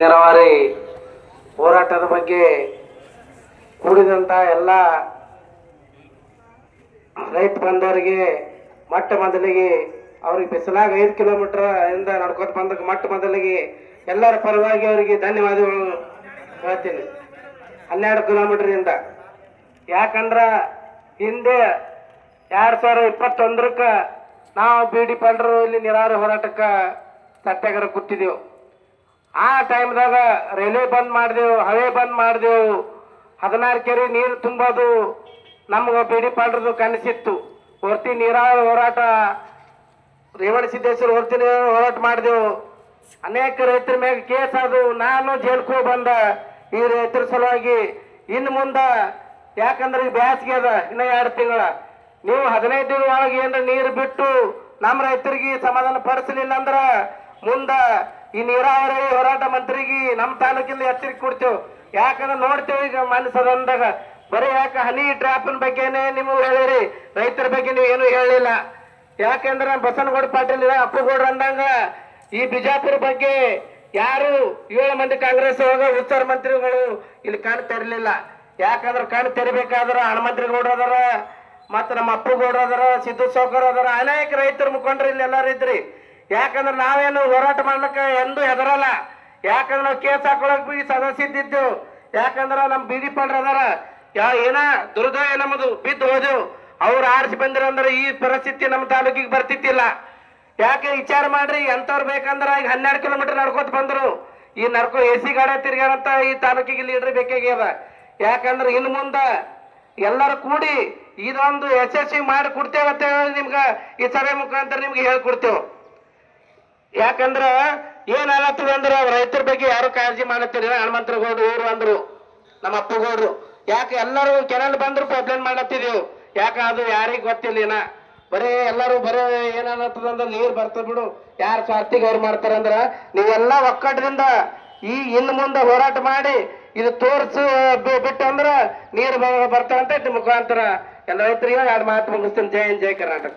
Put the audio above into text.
ನೆರವಾರಿ ಹೋರಾಟದ ಬಗ್ಗೆ ಕೂಡಿದಂತ ಎಲ್ಲ ರೈತ ಬಂದವರಿಗೆ ಮೊಟ್ಟ ಮೊದಲಿಗೆ ಅವ್ರಿಗೆ ಬಿಸಿಲಾಗ 5 ಕಿಲೋಮೀಟರ್ ಇಂದ ನಡ್ಕೋತ ಬಂದಕ್ಕೆ ಮೊಟ್ಟ ಮೊದಲಿಗೆ ಎಲ್ಲರ ಪರವಾಗಿ ಅವರಿಗೆ ಧನ್ಯವಾದಗಳು ಹೇಳ್ತೀನಿ. 12 ಕಿಲೋಮೀಟರ್ ಇಂದ ಯಾಕಂದ್ರ ಹಿಂದೆ 2021ಕ್ಕೆ ನಾವು ಬಿಡಿ ಪಲ್ರು ಇಲ್ಲಿ ನಿರಾಹಾರ ಹೋರಾಟಕ್ಕೆ ಸತ್ಯಾಗ್ರಹ ಕೂತಿದ್ದೆವು. ಆ ಟೈಮ್ದಾಗ ರೈಲ್ವೆ ಬಂದ್ ಮಾಡಿದೆವು, ಹವೆ ಬಂದ್ ಮಾಡಿದೆವು. 16 ಕೆರೆ ನೀರು ತುಂಬೋದು ನಮ್ಗೆ ಬಿಡಿ ಪಾಲ್ರದು ಕನಸಿತ್ತು. ಹೊರ್ತಿ ನೀರಾವರಿ ಹೋರಾಟ ರೇವಣಸಿದ್ದೇಶ್ವರ ಹೊರ್ತಿ ಹೋರಾಟ ಮಾಡಿದೆವು. ಅನೇಕ ರೈತರ ಮ್ಯಾಗ ಕೇಸ್ ಅದು. ನಾನು ಜೈಲ್ಕೋ ಬಂದ ಈ ರೈತರ ಸಲುವಾಗಿ. ಇನ್ನು ಮುಂದೆ ಯಾಕಂದ್ರೆ ಈ ಬ್ಯಾಸಿಗೆ ಅದ, ಇನ್ನ 2 ತಿಂಗಳ ನೀವು 15 ದಿನ ಒಳಗೆ ಏನಾರ ನೀರು ಬಿಟ್ಟು ನಮ್ಮ ರೈತರಿಗೆ ಸಮಾಧಾನ ಪಡಿಸಲಿಲ್ಲ ಅಂದ್ರ ಮುಂದ ಈ ನೀರಾವರಿ ಹೋರಾಟ ಮಂತ್ರಿಗೆ ನಮ್ಮ ತಾಲೂಕಿಂದ ಎಚ್ಚರಿಕೆ ಕೊಡ್ತೇವೆ. ಯಾಕಂದ್ರೆ ನೋಡ್ತೇವೆ ಈಗ ಮನಸ್ಸದಂದಾಗ ಬರೀ ಯಾಕೆ ಹನಿ ಟ್ರ್ಯಾಪಿನ ಬಗ್ಗೆನೇ ನೀವು ಹೇಳಿರಿ, ರೈತರ ಬಗ್ಗೆ ನೀವು ಏನು ಹೇಳಿಲ್ಲ. ಯಾಕಂದ್ರೆ ಬಸನಗೌಡ ಪಾಟೀಲ್ ಅಪ್ಪುಗೌಡ್ರ ಅಂದಂಗ ಈ ಬಿಜಾಪುರ ಬಗ್ಗೆ ಯಾರು 7 ಮಂದಿ ಕಾಂಗ್ರೆಸ್ ಉತ್ತರ ಮಂತ್ರಿಗಳು ಇಲ್ಲಿ ಕಣ್ಣು ತೆರಲಿಲ್ಲ. ಯಾಕಂದ್ರೆ ಕಣ್ಣು ತೆರಿಬೇಕಾದ್ರ ಹನುಮಂತ್ರಿಗೌಡ್ರ ಅದರ, ಮತ್ತು ನಮ್ಮ ಅಪ್ಪುಗೌಡ್ರ ಅದರ, ಸಿದ್ದು ಸೌಕರ್ ಅದರ, ಅನೇಕ ರೈತರ ಮುಖಂಡರು ಇಲ್ಲಿ ಎಲ್ಲಾರು ಇದ್ರಿ. ಯಾಕಂದ್ರೆ ನಾವೇನು ಹೋರಾಟ ಮಾಡ್ಲಿಕ್ಕೆ ಎಂದೂ ಹೆದರಲ್ಲ. ಯಾಕಂದ್ರೆ ನಾವು ಕೇಸ್ ಹಾಕೊಳಕ್ ಬಿ ಸದಸ್ಯ ಇದ್ದಿದ್ದೆವು. ಯಾಕಂದ್ರೆ ನಮ್ಮ ಬೀದಿ ಪಡ್ರ ಅದಾರ, ಏನ ದುರ್ದಯ ನಮ್ಮದು ಬಿದ್ದು ಹೋದೆವು. ಅವ್ರು ಆರಿಸಿ ಬಂದಿರಂದ್ರೆ ಈ ಪರಿಸ್ಥಿತಿ ನಮ್ಮ ತಾಲೂಕಿಗೆ ಬರ್ತಿತ್ತಿಲ್ಲ. ಯಾಕೆ ವಿಚಾರ ಮಾಡ್ರಿ, ಎಂತವ್ರು ಬೇಕಂದ್ರೆ ಈಗ 12 ಕಿಲೋಮೀಟರ್ ನಡ್ಕೋತ ಬಂದ್ರು. ಈ AC ಗಾಡಿ ತಿರ್ಗಾರಂತ ಈ ತಾಲೂಕಿಗೆ ಲೀಡರ್ ಬೇಕಾಗ್ಯದ. ಯಾಕಂದ್ರೆ ಇನ್ನು ಮುಂದೆ ಎಲ್ಲರೂ ಕೂಡಿ ಇದೊಂದು ಯಶಸ್ವಿ ಮಾಡಿ ಕೊಡ್ತೇವೆ ಅಂತ ಹೇಳಿ ನಿಮ್ಗೆ ಈ ಸಭೆ ಮುಖಾಂತರ ನಿಮ್ಗೆ ಹೇಳ್ಕೊಡ್ತೇವೆ. ಯಾಕಂದ್ರ ಏನ್ ಆಗತ್ತದ ಅಂದ್ರ ರೈತರ ಬಗ್ಗೆ ಯಾರು ಕಾಳಜಿ ಮಾಡತ್ತಿರ. ಹನುಮಂತಗೌಡ್ರು ಇವ್ರು ಅಂದ್ರು, ನಮ್ಮ ಅಪ್ಪಗೌಡ್ರು. ಯಾಕೆ ಎಲ್ಲರೂ ಕೆನಲ್ ಬಂದ್ರು ಪೈಪ್ಲೈನ್ ಮಾಡತ್ತಿದೆವು. ಯಾಕೆ ಅದು ಯಾರಿಗ್ ಗೊತ್ತಿಲ್ಲ. ಏನ ಬರೀ ಎಲ್ಲರೂ ಬರೀ ಏನಾಗತ್ತದಂದ್ರ ನೀರ್ ಬರ್ತದ ಬಿಡು, ಯಾರು ಸ್ವಾರ್ಥಿಗೆ ಅವ್ರು ಮಾಡ್ತಾರಂದ್ರ ನೀವೆಲ್ಲ ಒಕ್ಕಟ್ಟದಿಂದ ಇನ್ನು ಮುಂದೆ ಹೋರಾಟ ಮಾಡಿ ಇದು ತೋರ್ಸು ಬಿಟ್ಟು ಅಂದ್ರ ನೀರು ಬರ್ತಾವಂತ ಮುಖಾಂತರ ಎಲ್ಲ ರೈತರಿಗೆ 2 ಮಾತು ಮುಗಿಸ್ತೀನಿ. ಜೈ ಹಿಂದ್, ಜೈ ಕರ್ನಾಟಕ.